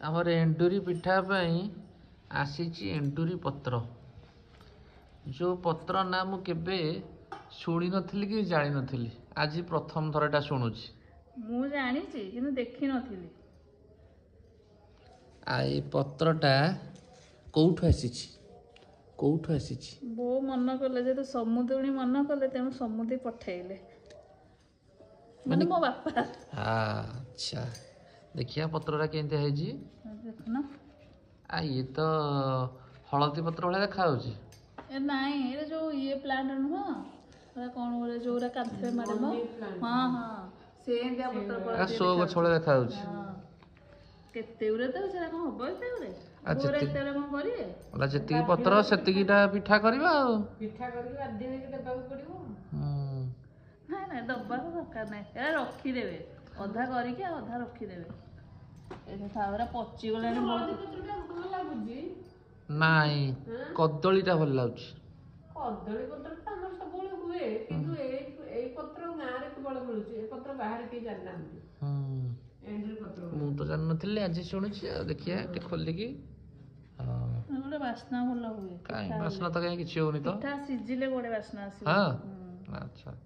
आमर एंडुरी पिठा आसी एंडुरी पत्र जो पत्र ना मु केबे शुणी नथिली कि जानि नथिली आज प्रथम थरटा शुणुची मु जानी कि देखी नथिली आई पत्रटा कौठु आसीची कौठु आसीची बो मन कले जे तो समुद्री मन कले तेणु समुद्री पठेइले माने मो बापा अच्छा देखिया पत्रटा केनते है जी देखना आ ये तो हलदी पत्र भले देखा होची ए नाही ए जो ये प्लांट नुह एरा कोन बोले जोरा कांथे मारे मो हां हां से इंडिया पत्र पर आ सो गछ भले देखा होची केते उरे तो सेरा कोन होबो एते उरे गोरे तेरे कोन करिए ओला जति पत्र सेतिकीटा पिठा करबा पिठा करके आदि ने देबाक पड़िबो ना ना दबा दरकार नाही एरा रखी देबे अधा करिके अधा रखी देबे ए थावरा पच्ची गलानी बहुत पत्रटा कोन लागुजी नाई कदलीटा भल लाउची कदली पत्र तो हमर सबले हुए किंतु ए पत्र गारे केवल मिलुची ए पत्र बाहर के जानना एंडुरी पत्र मु तो जान नथिले आज शुणुची देखिया टे खोली की हां गोटे बास्ना भल हुए काई बास्ना तो काई किछि होनी तो पिठा सिजिले गोटे बास्ना आसी हां अच्छा